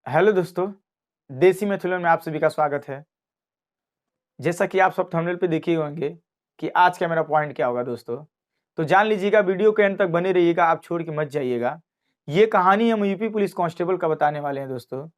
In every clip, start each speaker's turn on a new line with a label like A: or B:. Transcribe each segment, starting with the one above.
A: Hello दोस्तों, देसी मैथुलन में आप सभी का स्वागत है। जैसा कि आप सब थंबनेल पे देखे होंगे कि आज का मेरा पॉइंट क्या होगा दोस्तों, तो जान लीजिएगा। वीडियो के अंत तक बने रहिएगा, आप छोड़ के मत जाइएगा। ये कहानी हम यूपी पुलिस कांस्टेबल का बताने वाले हैं दोस्तों।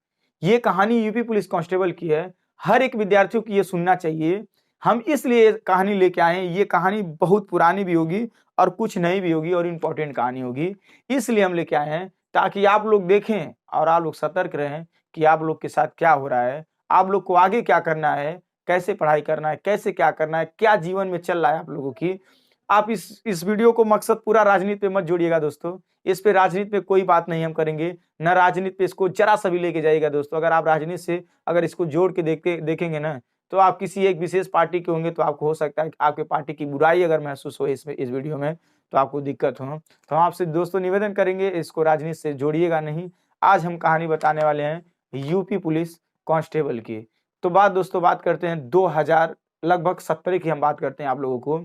A: ये कहानी यूपी पुलिस कांस्टेबल की है। हर एक विद्यार्थियों को ये सुनना चाहिए। हम इसलिए कहानी लेके आए हैं, ये कहानी बहुत पुरानी भी होगी और कुछ नई भी होगी और इम्पोर्टेंट कहानी होगी। इसलिए हम लेके आए हैं ताकि आप लोग देखें और आप लोग सतर्क रहें कि आप लोग के साथ क्या हो रहा है, आप लोग को आगे क्या करना है, कैसे पढ़ाई करना है, कैसे क्या करना है, क्या जीवन में चल रहा है आप लोगों की। आप इस वीडियो को मकसद पूरा राजनीति पे मत जोड़िएगा दोस्तों। इस पे राजनीति पे कोई बात नहीं हम करेंगे, न राजनीति पे इसको जरा सा भी लेके जाइएगा दोस्तों। अगर आप राजनीति से अगर इसको जोड़ के देखेंगे ना, तो आप किसी एक विशेष पार्टी के होंगे, तो आपको हो सकता है कि आपके पार्टी की बुराई अगर महसूस हो इस वीडियो में, तो आपको दिक्कत हो। तो हम आपसे दोस्तों निवेदन करेंगे, इसको राजनीति से जोड़िएगा नहीं। आज हम कहानी बताने वाले हैं यूपी पुलिस कांस्टेबल की। तो बात करते हैं 2000 लगभग 17 की हम बात करते हैं आप लोगों को।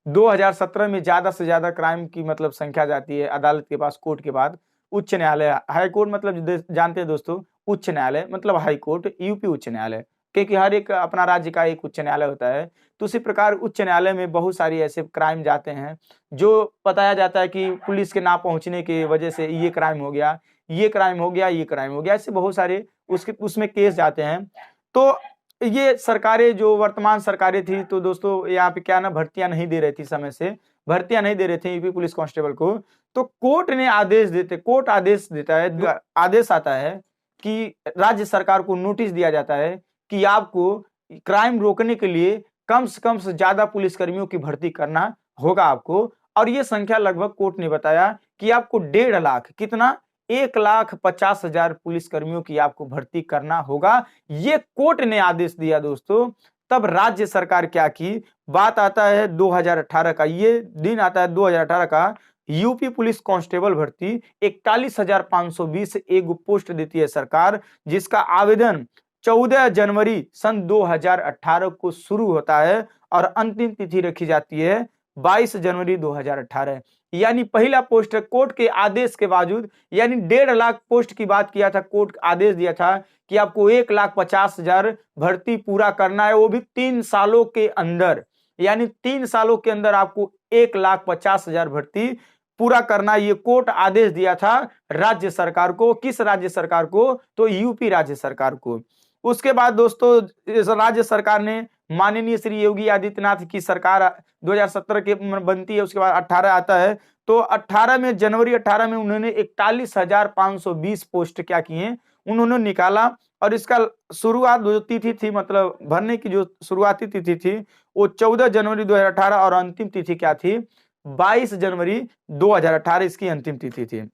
A: 2017 में ज्यादा से ज्यादा क्राइम की मतलब संख्या जाती है अदालत के पास, कोर्ट के बाद उच्च न्यायालय। हाई कोर्ट मतलब जानते हैं दोस्तों, उच्च न्यायालय मतलब हाई कोर्ट, यूपी उच्च न्यायालय, क्योंकि हर एक अपना राज्य का एक उच्च न्यायालय होता है। तो उसी प्रकार उच्च न्यायालय में बहुत सारी ऐसे क्राइम जाते हैं जो बताया जाता है कि पुलिस के ना पहुंचने की वजह से ये क्राइम हो गया, ये क्राइम हो गया, ये क्राइम हो गया, ऐसे बहुत सारे उसमें केस जाते हैं। तो ये सरकारें जो वर्तमान सरकारें थी, तो दोस्तों यहाँ पे क्या ना, भर्तियां नहीं दे रही थी, समय से भर्तियां नहीं दे रहे थे यूपी पुलिस कांस्टेबल को। तो कोर्ट आदेश देता है, आदेश आता है कि राज्य सरकार को नोटिस दिया जाता है कि आपको क्राइम रोकने के लिए कम से ज्यादा पुलिसकर्मियों की भर्ती करना होगा आपको। और ये संख्या लगभग कोर्ट ने बताया कि आपको 1.5 लाख, कितना, 1,50,000 पुलिसकर्मियों की आपको भर्ती करना होगा। ये कोर्ट ने आदेश दिया दोस्तों। तब राज्य सरकार क्या की, बात आता है 2018 का, ये दिन आता है 2018 का। यूपी पुलिस कांस्टेबल भर्ती 41,520 एक पोस्ट देती है सरकार, जिसका आवेदन 14 जनवरी सन 2018 को शुरू होता है और अंतिम तिथि रखी जाती है 22 जनवरी 2018। यानी पहला पोस्ट कोर्ट के आदेश के बावजूद, यानी 1.5 लाख पोस्ट की बात किया था, कोर्ट आदेश दिया था कि आपको 1,50,000 भर्ती पूरा करना है, वो भी 3 सालों के अंदर। यानी 3 सालों के अंदर आपको 1,50,000 भर्ती पूरा करना, ये कोर्ट आदेश दिया था राज्य सरकार को। किस राज्य सरकार को? तो यूपी राज्य सरकार को। उसके बाद दोस्तों इस राज्य सरकार ने, माननीय श्री योगी आदित्यनाथ की सरकार 2017 के बनती है, उसके बाद 18 आता है। तो 18 में, जनवरी 18 में उन्होंने 41,520 पोस्ट क्या किए, उन्होंने निकाला। और इसका शुरुआत जो तिथि थी, मतलब भरने की जो शुरुआती तिथि थी, वो 14 जनवरी 2018 और अंतिम तिथि क्या थी, 22 जनवरी 2018 इसकी अंतिम तिथि थी।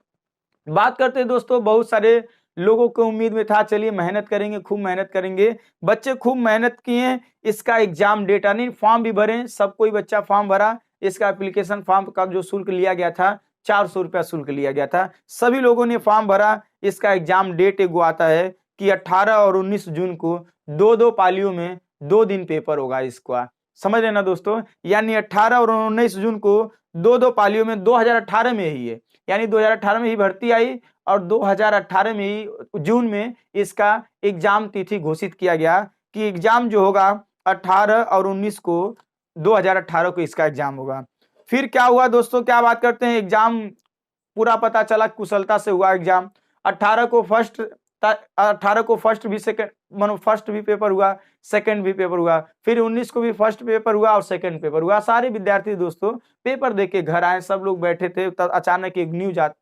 A: बात करते हैं दोस्तों, बहुत सारे लोगों को उम्मीद में था चलिए मेहनत करेंगे, खूब मेहनत करेंगे, बच्चे खूब मेहनत किए, इसका एग्जाम डेटा नहीं, फॉर्म भी भरे, सब कोई बच्चा फॉर्म भरा। इसका एप्लीकेशन फॉर्म का जो शुल्क लिया गया था, 400 रुपया शुल्क लिया गया था, सभी लोगों ने फॉर्म भरा। इसका एग्जाम डेट एगो आता है कि 18 और 19 जून को दो पालियों में 2 दिन पेपर होगा इसका, समझ लेना दोस्तों। यानी 18 और 19 जून को दो पालियों में, 2018 में ही है, यानी 2018 में ही भर्ती आई और 2018 में ही जून में इसका एग्जाम तिथि घोषित किया गया कि एग्जाम जो होगा 18 और 19 को, 2018 को इसका एग्जाम होगा। फिर क्या हुआ दोस्तों, क्या बात करते हैं, एग्जाम पूरा पता चला कुशलता से हुआ एग्जाम। 18 को फर्स्ट 18 को फर्स्ट भी सेकंड, मानो फर्स्ट भी पेपर हुआ, सेकंड भी पेपर हुआ, फिर 19 को भी फर्स्ट पेपर हुआ और सेकंड पेपर हुआ। सारे विद्यार्थी दोस्तों पेपर देके घर आए, सब लोग बैठे थे, तब अचानक एक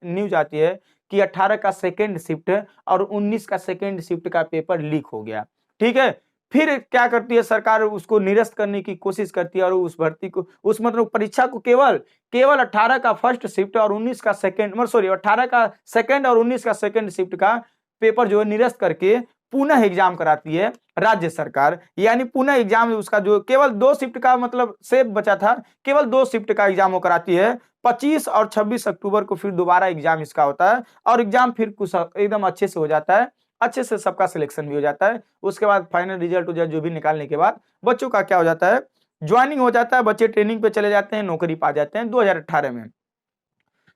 A: न्यूज आती है कि 18 का सेकंड शिफ्ट और 19 का सेकंड शिफ्ट का पेपर लीक हो गया। ठीक है, फिर क्या करती है सरकार, उसको निरस्त करने की कोशिश करती है और उस भर्ती को, उस मतलब परीक्षा को केवल 18 का फर्स्ट शिफ्ट और 19 का सेकंड, 18 का सेकंड और 19 का सेकंड शिफ्ट का पेपर जो है निरस्त करके पुनः एग्जाम कराती है राज्य सरकार। यानी पुनः एग्जाम उसका जो केवल 2 शिफ्ट का मतलब सेफ बचा था, केवल 2 शिफ्ट का एग्जाम वो कराती है। 25 और 26 अक्टूबर को फिर दोबारा एग्जाम इसका होता है और एग्जाम फिर कुछ एकदम अच्छे से हो जाता है, अच्छे से सबका सिलेक्शन भी हो जाता है। उसके बाद फाइनल रिजल्ट जो भी निकालने के बाद बच्चों का क्या हो जाता है, ज्वाइनिंग हो जाता है, बच्चे ट्रेनिंग पे चले जाते हैं, नौकरी पा जाते हैं 2018 में।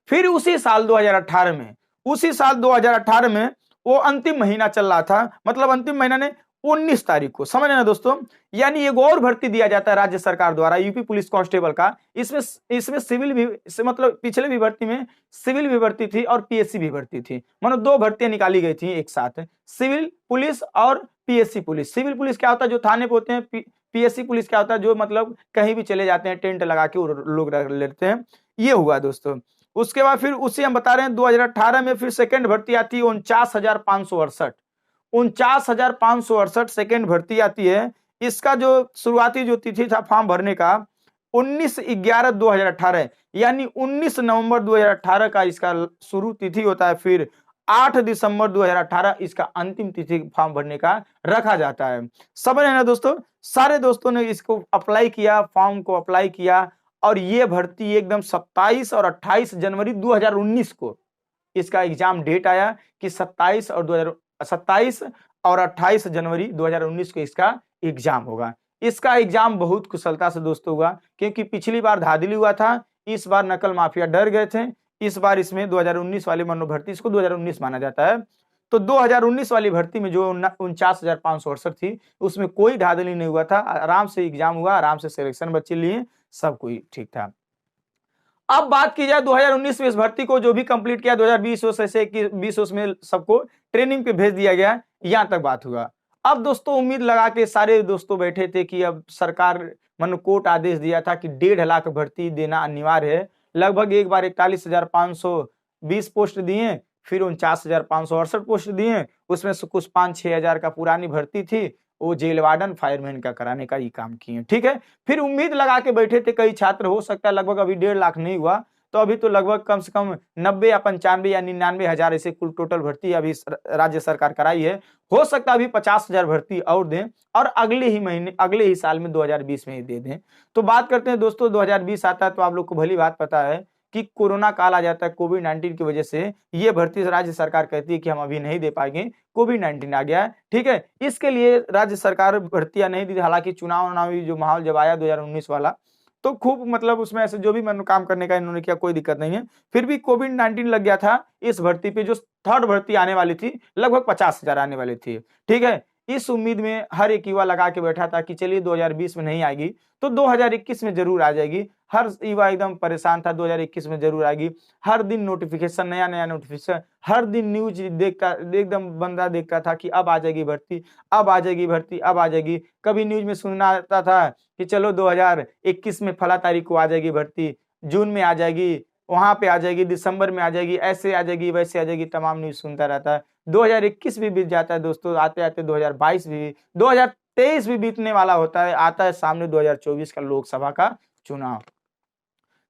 A: फिर उसी साल 2018 में वो अंतिम महीना चल रहा था, मतलब अंतिम महीना ने 19 तारीख को, समझ रहे ना दोस्तों। यानी एक और भर्ती दिया जाता है राज्य सरकार द्वारा यूपी पुलिस कांस्टेबल का। इसमें सिविल भी, मतलब पिछले भी भर्ती में सिविल भी भर्ती थी और पीएससी भी भर्ती थी, मतलब दो भर्तियां निकाली गई थी एक साथ, सिविल पुलिस और पीएससी पुलिस। सिविल पुलिस क्या होता है, जो थाने पे होते हैं। पीएससी पुलिस क्या होता है, जो मतलब कहीं भी चले जाते हैं, टेंट लगा के लोग रख लेते हैं। ये हुआ दोस्तों। उसके बाद फिर उसे हम बता रहे हैं 2018 में फिर सेकंड भर्ती आती है 49,568। 49,568 सेकेंड भर्ती आती है। इसका जो शुरुआती जो तिथि था फॉर्म भरने का 19/11/2018, यानी 19 नवंबर 2018 का इसका शुरू तिथि होता है। फिर 8 दिसंबर 2018 इसका अंतिम तिथि फॉर्म भरने का रखा जाता है। समझ रहे ना दोस्तों, सारे दोस्तों ने इसको अप्लाई किया, फॉर्म को अप्लाई किया, और ये भर्ती एकदम 27 और 28 जनवरी 2019 को इसका एग्जाम डेट आया कि 27 और 28 जनवरी 2019 को इसका एग्जाम होगा। इसका एग्जाम बहुत कुशलता से दोस्तों हुआ, क्योंकि पिछली बार धांधली हुआ था, इस बार नकल माफिया डर गए थे। इस बार इसमें 2019 वाली मनोभर्ती, इसको 2019 माना जाता है। तो 2019 वाली भर्ती में जो 49,568 थी, उसमें कोई धांधली नहीं हुआ था, आराम से एग्जाम हुआ, आराम से सिलेक्शन बच्चे लिए, सब कोई ठीक था। अब बात की जाए 2019 में इस भर्ती को जो भी कंप्लीट किया, 2020 से 20 में सबको ट्रेनिंग पे भेज दिया गया, यहां तक बात हुआ। अब दोस्तों उम्मीद लगा के सारे दोस्तों बैठे थे कि अब सरकार मन कोर्ट आदेश दिया था कि 1.5 लाख भर्ती देना अनिवार्य है। लगभग एक बार 41,520 पोस्ट दिए, फिर 49,568 पोस्ट दिए, उसमें से कुछ 5-6 हजार का पुरानी भर्ती थी, वो जेल वार्डन फायरमैन का कराने का ही काम किए। ठीक है, फिर उम्मीद लगा के बैठे थे कई छात्र, हो सकता है लगभग अभी 1.5 लाख नहीं हुआ, तो अभी तो लगभग कम से कम 90 या 95 या 99 हजार ऐसे कुल टोटल भर्ती अभी राज्य सरकार कराई है। हो सकता है अभी 50,000 भर्ती और दें, और अगले ही महीने, अगले ही साल में 2020 में ही दे दें। तो बात करते हैं दोस्तों, 2020 आता है तो आप लोग को भली बात पता है कि कोरोना काल आ जाता है। कोविड-19 की वजह से ये भर्ती राज्य सरकार कहती है कि हम अभी नहीं दे पाएंगे, कोविड-19 आ गया है। ठीक है, इसके लिए राज्य सरकार भर्तियां नहीं दी। हालांकि चुनावी जो माहौल जब आया 2019 वाला, तो खूब मतलब उसमें ऐसे जो भी काम करने का इन्होंने किया, कोई दिक्कत नहीं है। फिर भी कोविड-19 लग गया था इस भर्ती पे, जो थर्ड भर्ती आने वाली थी, लगभग 50,000 आने वाली थी। ठीक है, इस उम्मीद में हर एक युवा लगा के बैठा था कि चलिए 2020 में नहीं आएगी तो 2021 में जरूर आ जाएगी। हर युवा एकदम परेशान था, 2021 में जरूर आएगी। हर दिन नोटिफिकेशन, नया नया नोटिफिकेशन, हर दिन न्यूज देखता, एकदम बंदा देखता था कि अब आ जाएगी भर्ती, अब आ जाएगी भर्ती, अब आ जाएगी। कभी न्यूज में सुनना आता था कि चलो 2021 में फला तारीख को आ जाएगी भर्ती, जून में आ जाएगी, वहां पे आ जाएगी, दिसंबर में आ जाएगी, ऐसे आ जाएगी, वैसे आ जाएगी, तमाम न्यूज सुनता रहता है। 2021 भी बीत जाता है दोस्तों, आते आते 2022 भी, 2023 भी बीतने वाला होता है। आता है सामने 2024 का लोकसभा का चुनाव।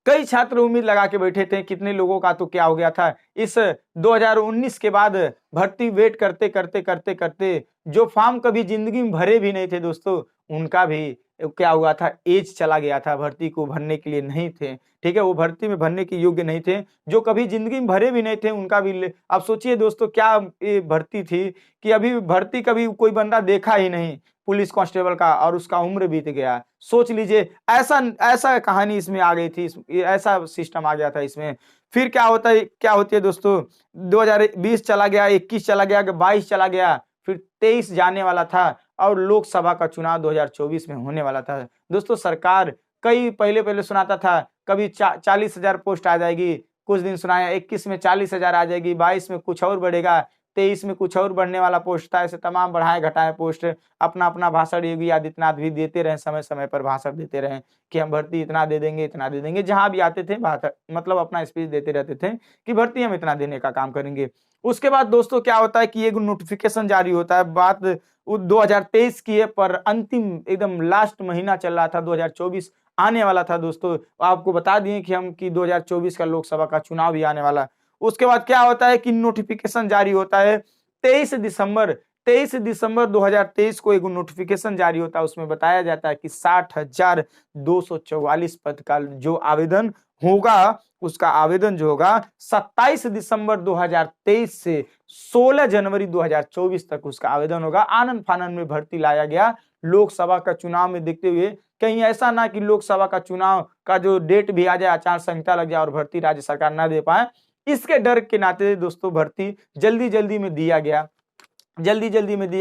A: कई छात्र उम्मीद लगा के बैठे थे, कितने लोगों का तो क्या हो गया था, इस 2019 के बाद भर्ती वेट करते करते करते करते जो फॉर्म कभी जिंदगी में भरे भी नहीं थे दोस्तों, उनका भी क्या हुआ था, एज चला गया था, भर्ती को भरने के लिए नहीं थे। ठीक है, वो भर्ती में भरने के योग्य नहीं थे, जो कभी जिंदगी में भरे भी नहीं थे, उनका भी अब सोचिए दोस्तों क्या ये भर्ती थी कि अभी भर्ती कभी कोई बंदा देखा ही नहीं पुलिस कांस्टेबल का, और उसका उम्र बीत गया। सोच लीजिए, ऐसा ऐसा कहानी इसमें आ गई थी, ऐसा सिस्टम आ गया था इसमें। फिर क्या होता है, क्या होती है दोस्तों, 2020 चला गया, 21 चला गया, 22 चला गया, फिर 23 जाने वाला था, और लोकसभा का चुनाव 2024 में होने वाला था। दोस्तों सरकार कई पहले सुनाता था, कभी 40,000 पोस्ट आ जाएगी, कुछ दिन सुनाया 21 में 40,000 आ जाएगी, 22 में कुछ और बढ़ेगा, 23 में कुछ और बढ़ने वाला पोस्ट था। ऐसे तमाम बढ़ाए घटाए पोस्ट, अपना अपना भाषण योगी आदित्यनाथ भी देते रहे, समय समय पर भाषण देते रहे कि हम भर्ती इतना दे देंगे, इतना दे देंगे। जहां भी आते थे मतलब अपना स्पीच देते रहते थे कि भर्ती हम इतना देने का काम करेंगे। उसके बाद दोस्तों क्या होता है कि एक नोटिफिकेशन जारी होता है। बात 2023 की है, पर अंतिम एकदम लास्ट महीना चल रहा था, 2024 आने वाला था दोस्तों। आपको बता दिए कि हम कि 2024 का लोकसभा का चुनाव भी आने वाला। उसके बाद क्या होता है कि नोटिफिकेशन जारी होता है 23 दिसंबर 2023 को एक नोटिफिकेशन जारी होता है। उसमें बताया जाता है कि 60,244 पद का जो आवेदन होगा, उसका आवेदन जो होगा 27 दिसंबर 2023 से 16 जनवरी 2024 तक उसका आवेदन होगा। आनंद फानंद में भर्ती लाया गया लोकसभा का चुनाव में देखते हुए, कहीं ऐसा ना कि लोकसभा का चुनाव का जो डेट भी आ जाए, आचार संहिता लग जाए और भर्ती राज्य सरकार ना दे पाए। इसके डर के नाते दोस्तों भर्ती जल्दी जल्दी में दिया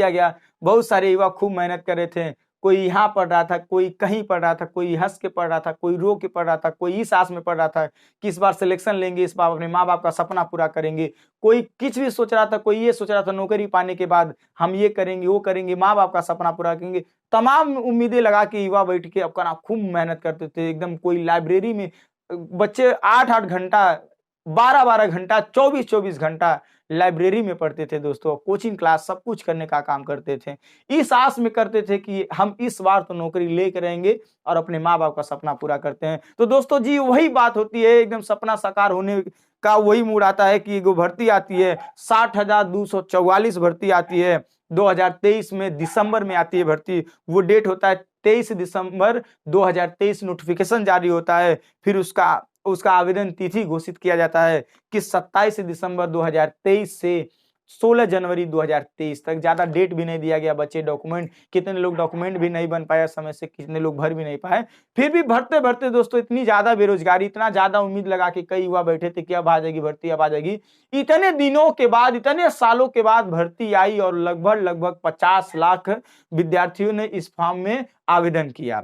A: गया। बहुत सारे युवा खूब मेहनत कर रहे थे, कोई यहाँ पढ़ रहा था, कोई कहीं पढ़ रहा था, कोई हंस के पढ़ रहा था, कोई रो के पढ़ रहा था, कोई इस आस में पढ़ रहा था कि इस बार सिलेक्शन लेंगे, इस बार अपने माँ बाप का सपना पूरा करेंगे। कोई कुछ भी सोच रहा था, कोई ये सोच रहा था नौकरी पाने के बाद हम ये करेंगे वो करेंगे, माँ बाप का सपना पूरा करेंगे। तमाम उम्मीदें लगा के युवा बैठ के अपना खूब मेहनत करते थे एकदम। कोई लाइब्रेरी में बच्चे 8-8 घंटा, 12-12 घंटा, 24-24 घंटा लाइब्रेरी में पढ़ते थे दोस्तों। कोचिंग क्लास सब कुछ करने का काम करते थे, इस आस में करते थे कि हम इस बार तो नौकरी लेकर रहेंगे और अपने माँ बाप का सपना पूरा करते हैं। तो दोस्तों जी वही बात होती है, एकदम सपना साकार होने का वही मूड आता है कि वो भर्ती आती है 60,244 भर्ती आती है 2023 में, दिसंबर में आती है भर्ती। वो डेट होता है 23 दिसंबर 2023, नोटिफिकेशन जारी होता है। फिर उसका आवेदन तिथि घोषित किया जाता है कि 27 दिसंबर 2023 से 16 जनवरी 2023 तक। ज्यादा डेट भी नहीं दिया गया। बच्चे डॉक्यूमेंट, कितने लोग डॉक्यूमेंट भी नहीं बन पाया समय से, कितने लोग भर भी नहीं पाए। फिर भी भरते भरते दोस्तों इतनी ज्यादा बेरोजगारी, इतना ज्यादा उम्मीद लगा के कई युवा बैठे थे कि अब आ जाएगी भर्ती, अब आ जाएगी। इतने दिनों के बाद, इतने सालों के बाद भर्ती आई और लगभग 50 लाख विद्यार्थियों ने इस फॉर्म में आवेदन किया।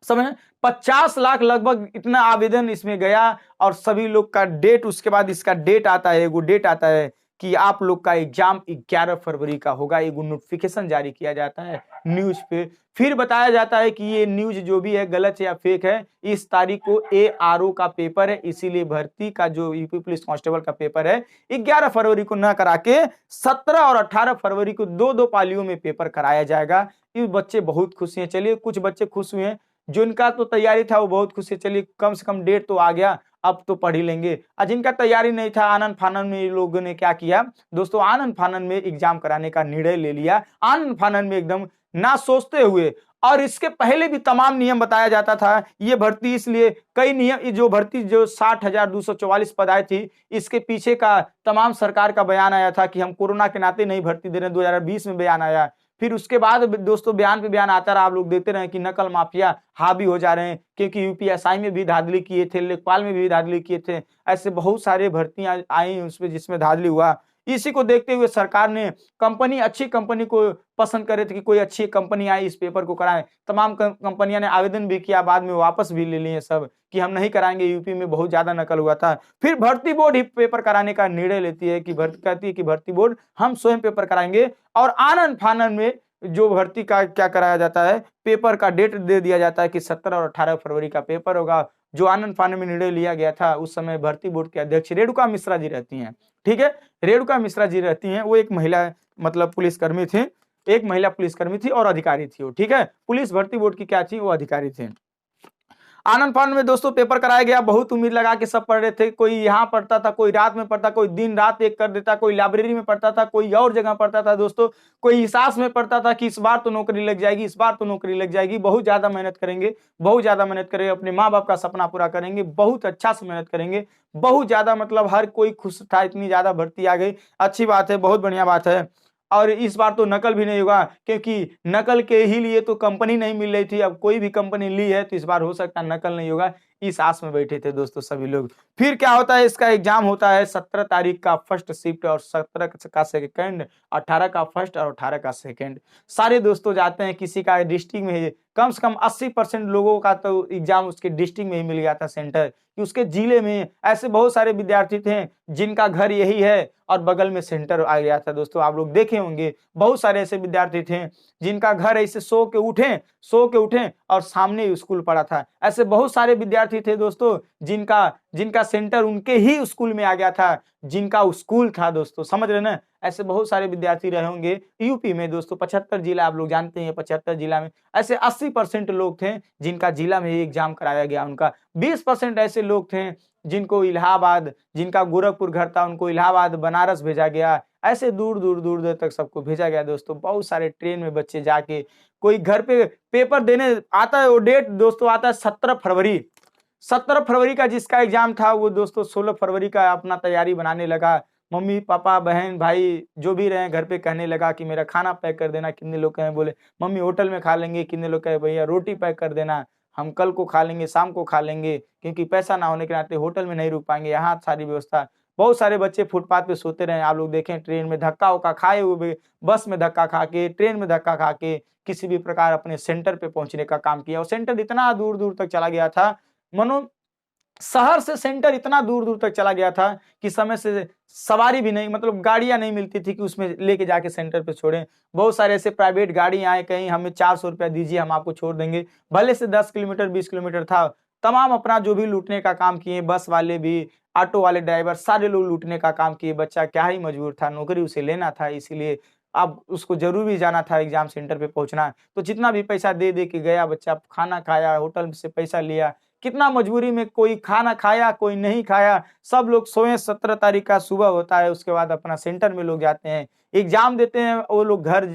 A: समझ, 50 लाख लगभग इतना आवेदन इसमें गया और सभी लोग का डेट, उसके बाद इसका डेट आता है, वो डेट आता है कि आप लोग का एग्जाम 11 फरवरी का होगा। एक नोटिफिकेशन जारी किया जाता है न्यूज पे। फिर बताया जाता है कि ये न्यूज जो भी है गलत है या फेक है। इस तारीख को ARO का पेपर है, इसीलिए भर्ती का जो यूपी पुलिस कांस्टेबल का पेपर है 11 फरवरी को न करा के 17 और 18 फरवरी को दो पालियों में पेपर कराया जाएगा। ये बच्चे बहुत खुश हैं। चलिए कुछ बच्चे खुश हुए हैं, जिनका तो तैयारी था वो बहुत खुश है, चलिए कम से कम डेट तो आ गया, अब तो पढ़ ही लेंगे। और जिनका तैयारी नहीं था, आनन फानन में लोगों ने क्या किया दोस्तों, आनन फानन में एग्जाम कराने का निर्णय ले लिया। आनन फानन में एकदम ना सोचते हुए, और इसके पहले भी तमाम नियम बताया जाता था। ये भर्ती इसलिए कई नियम, जो भर्ती जो 60,244 पद आई थी, इसके पीछे का तमाम सरकार का बयान आया था कि हम कोरोना के नाते नहीं भर्ती दे रहे। 2020 में बयान आया। फिर उसके बाद दोस्तों बयान पे बयान आता रहा, आप लोग देखते रहे कि नकल माफिया हावी हो जा रहे हैं, क्योंकि यूपीएसआई में भी धांधली किए थे, लेखपाल में भी धांधली किए थे। ऐसे बहुत सारे भर्तियां आई उसमें जिसमें धांधली हुआ। इसी को देखते हुए सरकार ने कंपनी, अच्छी कंपनी को पसंद करे थे कि कोई अच्छी कंपनी आई इस पेपर को कराए। तमाम कंपनियां ने आवेदन भी किया, बाद में वापस भी ले लिए सब कि हम नहीं कराएंगे, यूपी में बहुत ज्यादा नकल हुआ था। फिर भर्ती बोर्ड ही पेपर कराने का निर्णय लेती है कि कहती है कि भर्ती बोर्ड हम स्वयं पेपर कराएंगे। और आनन फानन में जो भर्ती का क्या कराया जाता है, पेपर का डेट दे दिया जाता है कि 17 और 18 फरवरी का पेपर होगा। जो आनन फानन में निर्णय लिया गया था, उस समय भर्ती बोर्ड के अध्यक्ष रेणुका मिश्रा जी रहती हैं। ठीक है, रेणुका मिश्रा जी रहती हैं, वो एक महिला मतलब पुलिसकर्मी थी, एक महिला पुलिसकर्मी थी और अधिकारी थी वो। ठीक है, पुलिस भर्ती बोर्ड की क्या थी, वो अधिकारी थे। आनन फानन में दोस्तों पेपर कराया गया, बहुत उम्मीद लगा के सब पढ़ रहे थे। कोई यहाँ पढ़ता था, कोई रात में पढ़ता, कोई दिन रात एक कर देता, कोई लाइब्रेरी में पढ़ता था, कोई और जगह पढ़ता था दोस्तों, कोई हिसाब में पढ़ता था कि इस बार तो नौकरी लग जाएगी, इस बार तो नौकरी लग जाएगी। बहुत ज्यादा मेहनत करेंगे, बहुत ज्यादा मेहनत करेंगे, अपने माँ बाप का सपना पूरा करेंगे, बहुत अच्छा से मेहनत करेंगे, बहुत ज्यादा मतलब हर कोई खुश था, इतनी ज्यादा भर्ती आ गई। अच्छी बात है, बहुत बढ़िया बात है। और इस बार तो नकल भी नहीं होगा, क्योंकि नकल के ही लिए तो कंपनी नहीं मिल रही थी। अब कोई भी कंपनी ली है तो इस बार हो सकता है नकल नहीं होगा, इस आस में बैठे थे दोस्तों सभी लोग। फिर क्या होता है, इसका एग्जाम होता है 17 तारीख का फर्स्ट शिफ्ट और 17 का सेकंड, 18 का फर्स्ट और 18 का सेकंड। सारे दोस्तों जाते हैं, किसी का डिस्ट्रिक्ट में कम से कम 80% लोगों का तो एग्जाम उसके डिस्ट्रिक्ट में ही मिल गया था सेंटर, कि उसके जिले में। ऐसे बहुत सारे विद्यार्थी थे जिनका घर यही है और बगल में सेंटर आ गया था दोस्तों। आप लोग देखे होंगे बहुत सारे ऐसे विद्यार्थी थे जिनका घर ऐसे सो के उठे और सामने स्कूल पड़ा था। ऐसे बहुत सारे विद्यार्थी थे दोस्तों जिनका सेंटर उनके ही स्कूल में आ गया था, जिनका स्कूल था दोस्तों, समझ रहे ना। ऐसे बहुत सारे विद्यार्थी रहे होंगे यूपी में दोस्तों। 75 जिला आप लोग जानते हैं, 75 जिला में ऐसे 80% लोग थे जिनका जिला में ही एग्जाम कराया गया उनका। 20% ऐसे लोग थे जिनको इलाहाबाद, जिनका गोरखपुर घर था, उनको इलाहाबाद, बनारस भेजा गया। ऐसे दूर दूर तक सबको भेजा गया दोस्तों। बहुत सारे ट्रेन में बच्चे जाके, कोई घर पे पेपर देने आता है। वो डेट दोस्तों आता है 17 फरवरी। 17 फरवरी का जिसका एग्जाम था वो दोस्तों 16 फरवरी का अपना तैयारी बनाने लगा। मम्मी पापा बहन भाई जो भी रहे घर पे कहने लगा कि मेरा खाना पैक कर देना। कितने लोग कहे बोले मम्मी होटल में खा लेंगे, कितने लोग कहे भैया रोटी पैक कर देना, हम कल को खा लेंगे, शाम को खा लेंगे, क्योंकि पैसा ना होने के नाते होटल में नहीं रुक पाएंगे, यहाँ सारी व्यवस्था। बहुत सारे बच्चे फुटपाथ पे सोते रहे। आप लोग देखें ट्रेन में धक्का उक्का खाए हुए, बस में धक्का खा के, ट्रेन में धक्का खा के किसी भी प्रकार अपने सेंटर पे पहुंचने का काम किया। और सेंटर इतना दूर दूर तक चला गया था, मनो शहर से सेंटर इतना दूर दूर तक चला गया था कि समय से सवारी भी नहीं, मतलब गाड़ियां नहीं मिलती थी कि उसमें लेके जाके सेंटर पे छोड़ें। बहुत सारे ऐसे प्राइवेट गाड़ी आए, कहीं हमें 400 रुपया दीजिए हम आपको छोड़ देंगे, भले से 10 किलोमीटर 20 किलोमीटर था। तमाम अपना जो भी लूटने का काम किए, बस वाले भी, ऑटो वाले ड्राइवर, सारे लोग लूटने का काम किए। बच्चा क्या ही मजबूर था, नौकरी उसे लेना था, इसीलिए अब उसको जरूर भी जाना था एग्जाम सेंटर पे पहुंचना। तो जितना भी पैसा दे दे के गया बच्चा, खाना खाया, होटल से पैसा लिया, कितना मजबूरी में, कोई खाना खाया कोई नहीं खाया, सब लोग सोए। 17 तारीख का सुबह होता है, उसके बाद अपना सेंटर में लोग जाते हैं, एग्जाम देते हैं, वो लोग घर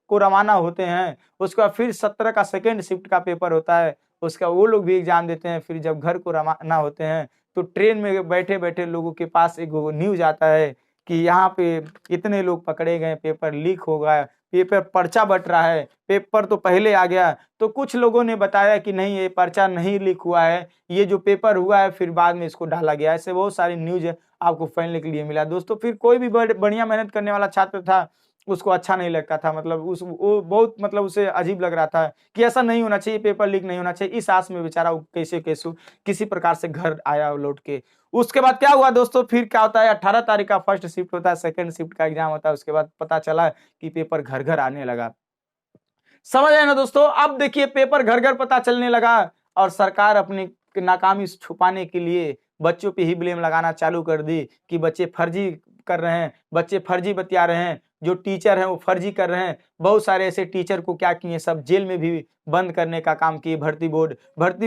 A: को रवाना होते हैं। उसके बाद फिर 17 का सेकेंड शिफ्ट का पेपर होता है, उसका वो लोग भी एग्जाम देते हैं। फिर जब घर को रवाना होते हैं तो ट्रेन में बैठे बैठे लोगों के पास एक न्यूज आता है कि यहाँ पे इतने लोग पकड़े गए, पेपर लीक हो गया, पेपर पर्चा बट रहा है, पेपर तो पहले आ गया। तो कुछ लोगों ने बताया कि नहीं, ये पर्चा नहीं लीक हुआ है, ये जो पेपर हुआ है फिर बाद में इसको डाला गया। ऐसे बहुत सारी न्यूज आपको फैलने के लिए मिला दोस्तों। फिर कोई भी बढ़िया मेहनत करने वाला छात्र था, उसको अच्छा नहीं लगता था, मतलब वो बहुत, मतलब उसे अजीब लग रहा था कि ऐसा नहीं होना चाहिए, पेपर लीक नहीं होना चाहिए। इस आस में बेचारा वो कैसे कैसे किसी प्रकार से घर आया लौट के। उसके बाद क्या हुआ दोस्तों, फिर क्या होता है, 18 तारीख का फर्स्ट शिफ्ट होता है, सेकंड शिफ्ट का एग्जाम होता है। उसके बाद पता चला कि पेपर घर घर आने लगा। समझ आए ना दोस्तों। अब देखिए पेपर घर घर पता चलने लगा और सरकार अपनी नाकामी छुपाने के लिए बच्चों पे ही ब्लेम लगाना चालू कर दी कि बच्चे फर्जी कर रहे हैं, बच्चे फर्जी बतिया रहे हैं, जो टीचर हैं वो फर्जी कर रहे हैं। बहुत सारे ऐसे टीचर को क्या किए, सब जेल में भी बंद करने का काम किए। भर्ती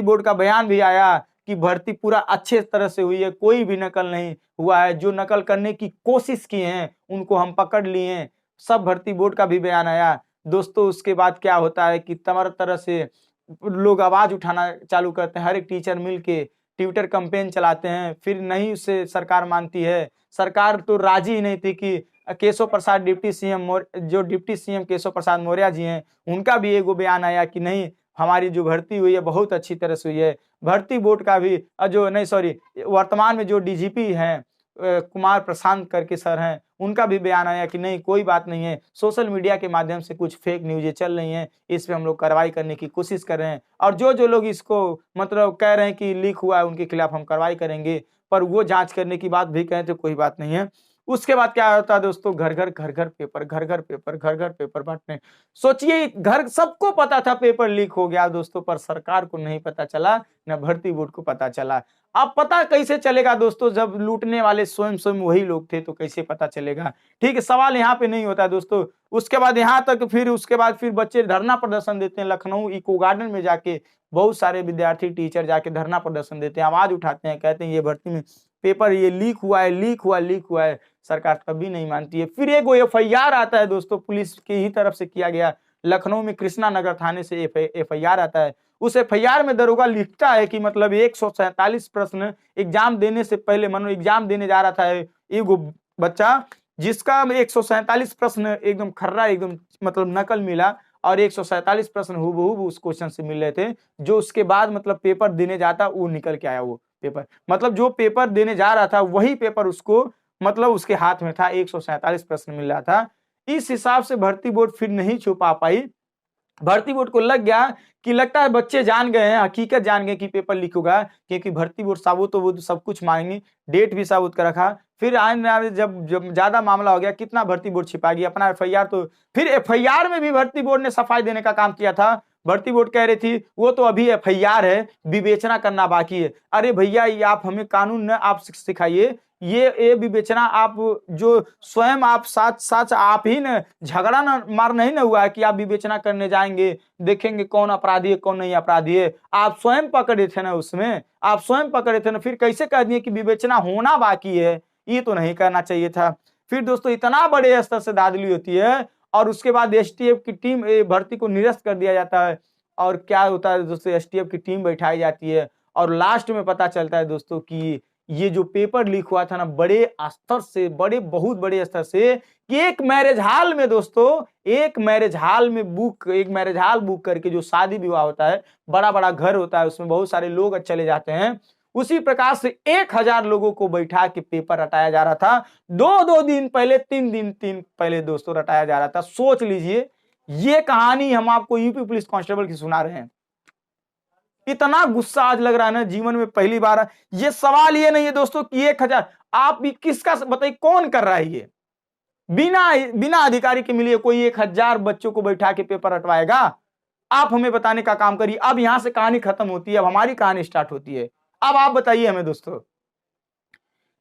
A: बोर्ड का बयान भी आया कि भर्ती पूरा अच्छे तरह से हुई है, कोई भी नकल नहीं हुआ है, जो नकल करने की कोशिश किए हैं उनको हम पकड़ लिए हैं, सब भर्ती बोर्ड का भी बयान आया दोस्तों। उसके बाद क्या होता है कि तमाम तरह से लोग आवाज उठाना चालू करते हैं, हर एक टीचर मिलके ट्विटर कैंपेन चलाते हैं। फिर नहीं उसे सरकार मानती है, सरकार तो राजी ही नहीं थी कि केशव प्रसाद डिप्टी सीएम, जो डिप्टी सीएम केशव प्रसाद मौर्य जी हैं, उनका भी एगो बयान आया कि नहीं, हमारी जो भर्ती हुई है बहुत अच्छी तरह से हुई है। भर्ती बोर्ड का भी जो नहीं, सॉरी, वर्तमान में जो डीजीपी हैं कुमार प्रशांत करके सर हैं, उनका भी बयान आया कि नहीं, कोई बात नहीं है, सोशल मीडिया के माध्यम से कुछ फेक न्यूज़ें चल रही हैं, इस पे हम लोग कार्रवाई करने की कोशिश कर रहे हैं। और जो जो लोग इसको मतलब कह रहे हैं कि लीक हुआ है उनके खिलाफ हम कार्रवाई करेंगे, पर वो जांच करने की बात भी कहें तो कोई बात नहीं है। उसके बाद क्या होता है दोस्तों, घर घर पेपर, घर घर पेपर बांटने। सोचिए, घर सबको पता था पेपर लीक हो गया दोस्तों, पर सरकार को नहीं पता चला, न भर्ती बोर्ड को पता चला। अब पता कैसे चलेगा दोस्तों, जब लूटने वाले स्वयं स्वयं वही लोग थे, तो कैसे पता चलेगा। ठीक है, सवाल यहाँ पे नहीं होता है दोस्तों। उसके बाद यहाँ तक फिर उसके बाद फिर बच्चे धरना प्रदर्शन देते हैं, लखनऊ इको गार्डन में जाके बहुत सारे विद्यार्थी टीचर जाके धरना प्रदर्शन देते हैं, आवाज उठाते हैं, कहते हैं ये भर्ती में पेपर ये लीक हुआ है, लीक हुआ है। सरकार तब भी नहीं मानती है। फिर एक एफआईआर आता है दोस्तों, पुलिस की ही तरफ से किया गया, लखनऊ में कृष्णा नगर थाने से एफआईआर आता है। उस एफआईआर में दरोगा लिखता है कि मतलब 147 प्रश्न एग्जाम देने से पहले, मानो एग्जाम देने जा रहा था एगो बच्चा, जिसका 147 प्रश्न एकदम खर्रा, एकदम मतलब नकल मिला, और 147 प्रश्न हूबहू उस क्वेश्चन से मिल रहे थे, जो उसके बाद मतलब पेपर देने जाता वो निकल के आया। वो पेपर मतलब जो पेपर देने जा रहा था वही पेपर उसको मतलब उसके हाथ में था, 147 प्रश्न मिल रहा था। इस हिसाब से भर्ती बोर्ड फिर नहीं छुपा पाई। भर्ती बोर्ड को लग गया कि लगता है बच्चे जान गए हैं, हकीकत जान गए कि पेपर लीक होगा, क्योंकि भर्ती बोर्ड साबुत तो वो सब कुछ मांगेंगे, डेट भी साबुत कर रखा। फिर आए जब ज्यादा मामला हो गया, कितना भर्ती बोर्ड छिपाएगी अपना एफआईआर। तो फिर एफआईआर में भी भर्ती बोर्ड ने सफाई देने का काम किया था। भर्ती बोर्ड कह रही थी वो तो अभी एफआईआर है, विवेचना करना बाकी है। अरे भैया, ये आप हमें कानून न आप सिखाइए, ये विवेचना आप जो स्वयं आप साथ आप ही न झगड़ा न मार नहीं न हुआ है कि आप विवेचना करने जाएंगे, देखेंगे कौन अपराधी है कौन नहीं अपराधी है। आप स्वयं पकड़े थे ना, उसमें आप स्वयं पकड़े थे ना, फिर कैसे कह दिए कि विवेचना होना बाकी है। ये तो नहीं करना चाहिए था। फिर दोस्तों इतना बड़े स्तर से धांधली होती है, और उसके बाद एसटीएफ की टीम भर्ती को निरस्त कर दिया जाता है। और क्या होता है दोस्तों, एसटीएफ की टीम बैठाई जाती है, और लास्ट में पता चलता है दोस्तों कि ये जो पेपर लीक हुआ था ना, बड़े स्तर से, बहुत बड़े स्तर से, कि एक मैरिज हॉल में दोस्तों, एक मैरिज हॉल बुक करके, जो शादी विवाह होता है, बड़ा बड़ा घर होता है, उसमें बहुत सारे लोग चले जाते हैं, उसी प्रकार से 1000 लोगों को बैठा के पेपर रटाया जा रहा था। 2-2 दिन पहले, 3 दिन पहले दोस्तों रटाया जा रहा था। सोच लीजिए, ये कहानी हम आपको यूपी पुलिस कांस्टेबल की सुना रहे हैं। इतना गुस्सा आज लग रहा है ना, जीवन में पहली बार। ये सवाल ये नहीं है दोस्तों कि 1000, आप भी किसका बताइए, कौन कर रहा है ये? बिना अधिकारी के मिलिए कोई 1000 बच्चों को बैठा के पेपर रटवाएगा? आप हमें बताने का काम करिए। अब यहां से कहानी खत्म होती है, अब हमारी कहानी स्टार्ट होती है। अब आप बताइए हमें दोस्तों,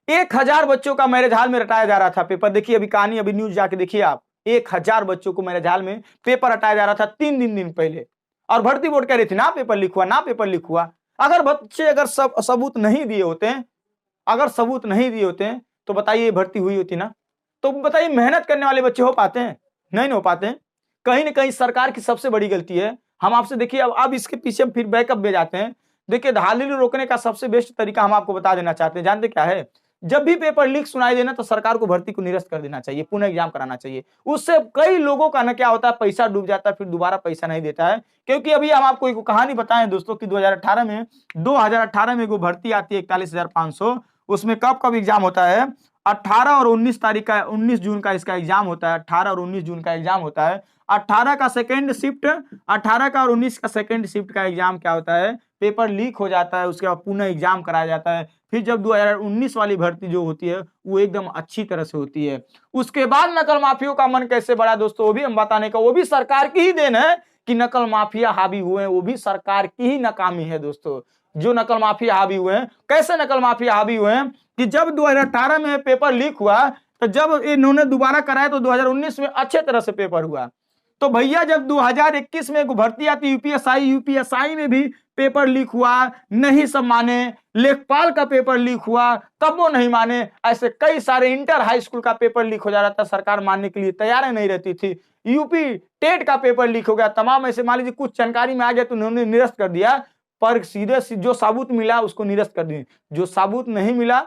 A: 1000 बच्चों का मैरिज हॉल में रटाया जा रहा था पेपर। देखिए अभी कहानी, अभी न्यूज जाके देखिए आप। 1000 बच्चों को मैरिज हॉल में पेपर रटाया जा रहा था 3 दिन पहले, और भर्ती बोर्ड कह रही थी ना पेपर लीक हुआ, ना पेपर लीक हुआ। अगर बच्चे अगर सबूत नहीं दिए होते, अगर सबूत नहीं दिए होते तो बताइए भर्ती हुई होती ना? तो बताइए मेहनत करने वाले बच्चे हो पाते हैं? नहीं हो पाते हैं। कहीं ना कहीं सरकार की सबसे बड़ी गलती है। हम आपसे देखिए, अब इसके पीछे फिर बैकअप में जाते हैं। देखिए धांधली रोकने का सबसे बेस्ट तरीका हम आपको बता देना चाहते हैं, जानते क्या है? जब भी पेपर लीक सुनाई देना तो सरकार को भर्ती को निरस्त कर देना चाहिए, पुनः एग्जाम कराना चाहिए। उससे कई लोगों का ना क्या होता है, पैसा डूब जाता है, फिर दोबारा पैसा नहीं देता है। क्योंकि अभी हम आपको एक कहानी बताएं दोस्तों कि 2018 में एगो भर्ती आती है 41,500। उसमें कब एग्जाम होता है? 18 और 19 तारीख का, 19 जून का इसका एग्जाम होता है। 18 और 19 जून का एग्जाम होता है। 18 का सेकेंड शिफ्ट, 18 का और 19 का सेकेंड शिफ्ट का एग्जाम क्या होता है, पेपर लीक हो जाता है। उसके बाद पुनः एग्जाम कराया जाता है। फिर जब 2019 वाली भर्ती जो होती है वो एकदम अच्छी तरह से होती है। उसके बाद नकल माफियों का मन कैसे बढ़ा दोस्तों, वो भी हम बताने का, वो भी सरकार की ही देन है कि नकल माफिया हावी हुए हैं। वो भी सरकार की ही नाकामी है दोस्तों, जो नकल माफिया हावी हुए हैं। कैसे नकल माफिया हावी हुए हैं कि जब 2018 में पेपर लीक हुआ, तो जब इन्होंने दोबारा कराया तो 2019 में अच्छे तरह से पेपर हुआ। तो भैया जब 2021 में भर्ती आती यूपीएसआई में भी पेपर लीक हुआ, नहीं सब माने। लेखपाल का पेपर लीक हुआ, तब वो नहीं माने। ऐसे कई सारे इंटर हाई स्कूल का पेपर लीक हो जा रहा था, सरकार मानने के लिए तैयार नहीं रहती थी। यूपी टेट का पेपर लीक हो गया, तमाम ऐसे मान लीजिए कुछ जानकारी में आ गया तो उन्होंने निरस्त कर दिया। पर सीधे जो सबूत मिला उसको निरस्त कर दिए, जो सबूत नहीं मिला,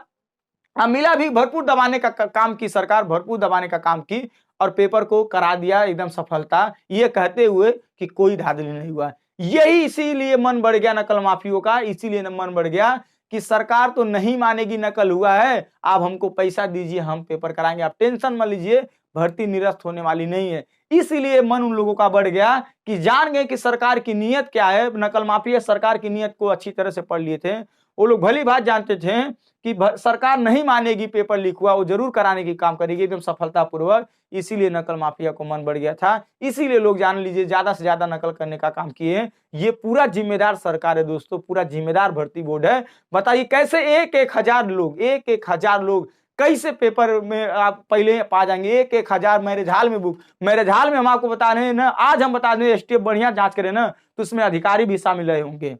A: मिला भी भरपूर दबाने का काम की सरकार, भरपूर दबाने का काम की और पेपर को करा दिया एकदम सफलता, ये कहते हुए कि कोई धांधली नहीं हुआ। यही इसीलिए मन बढ़ गया नकल माफियों का, इसीलिए मन बढ़ गया कि सरकार तो नहीं मानेगी नकल हुआ है, आप हमको पैसा दीजिए, हम पेपर कराएंगे, आप टेंशन मत लीजिए, भर्ती निरस्त होने वाली नहीं है। इसीलिए मन उन लोगों का बढ़ गया कि जान गए कि सरकार की नीयत क्या है। नकल माफिया सरकार की नीयत को अच्छी तरह से पढ़ लिए थे। वो लोग भली बात जानते थे कि सरकार नहीं मानेगी पेपर लीक हुआ, वो जरूर कराने की काम करेगी एकदम सफलतापूर्वक। इसीलिए नकल माफिया को मन बढ़ गया था, इसीलिए लोग जान लीजिए ज्यादा से ज्यादा नकल करने का काम किए। ये पूरा जिम्मेदार सरकार है दोस्तों, पूरा जिम्मेदार भर्ती बोर्ड है। बताइए कैसे 1,000 लोग कैसे पेपर में आप पहले पा जाएंगे। 1,000 मैरिज हॉल में बुक, मैरिज हॉल में हम आपको बता रहे हैं ना, आज हम बता दें स्टेप बढ़िया जांच करें ना तो उसमें अधिकारी भी शामिल रहे होंगे।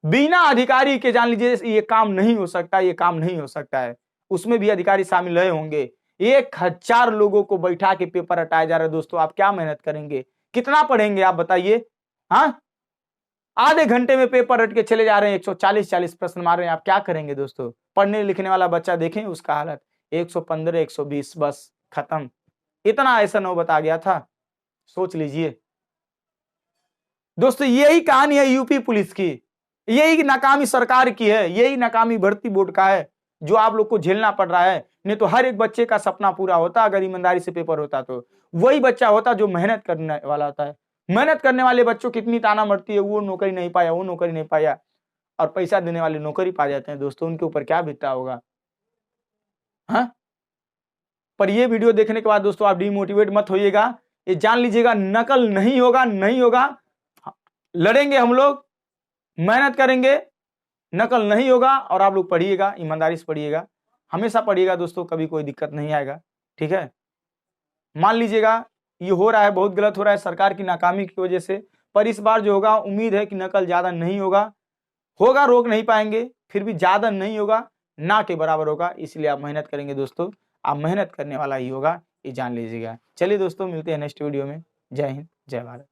A: बिना अधिकारी के जान लीजिए ये काम नहीं हो सकता, ये काम नहीं हो सकता है। उसमें भी अधिकारी शामिल रहे होंगे। 1,000 लोगों को बैठा के पेपर हटाया जा रहा है दोस्तों, आप क्या मेहनत करेंगे, कितना पढ़ेंगे आप बताइए? हाँ, आधे घंटे में पेपर रट के चले जा रहे हैं, 140 प्रश्न मार रहे हैं, आप क्या करेंगे दोस्तों? पढ़ने लिखने वाला बच्चा देखें उसका हालत, 115 120 बस खत्म। इतना ऐसा नौबत आ गया था, सोच लीजिए दोस्तों। यही कहानी है यूपी पुलिस की, यही नाकामी सरकार की है, यही नाकामी भर्ती बोर्ड का है जो आप लोग को झेलना पड़ रहा है। नहीं तो हर एक बच्चे का सपना पूरा होता अगर ईमानदारी से पेपर होता, तो वही बच्चा होता जो मेहनत करने वाला होता है। मेहनत करने वाले बच्चों की इतनी ताना मरती है, वो नौकरी नहीं पाया, वो नौकरी नहीं पाया, और पैसा देने वाले नौकरी पा जाते हैं दोस्तों, उनके ऊपर क्या बीतता होगा। हाँ, पर ये वीडियो देखने के बाद दोस्तों आप डिमोटिवेट मत होइएगा, ये जान लीजिएगा नकल नहीं होगा, नहीं होगा। लड़ेंगे हम लोग, मेहनत करेंगे, नकल नहीं होगा। और आप लोग पढ़िएगा, ईमानदारी से पढ़िएगा, हमेशा पढ़िएगा दोस्तों, कभी कोई दिक्कत नहीं आएगा, ठीक है। मान लीजिएगा ये हो रहा है, बहुत गलत हो रहा है सरकार की नाकामी की वजह से, पर इस बार जो होगा उम्मीद है कि नकल ज्यादा नहीं होगा, रोक नहीं पाएंगे, फिर भी ज्यादा नहीं होगा, ना के बराबर होगा। इसलिए आप मेहनत करेंगे दोस्तों, आप मेहनत करने वाला ही होगा, ये जान लीजिएगा। चलिए दोस्तों, मिलते हैं नेक्स्ट वीडियो में। जय हिंद, जय भारत।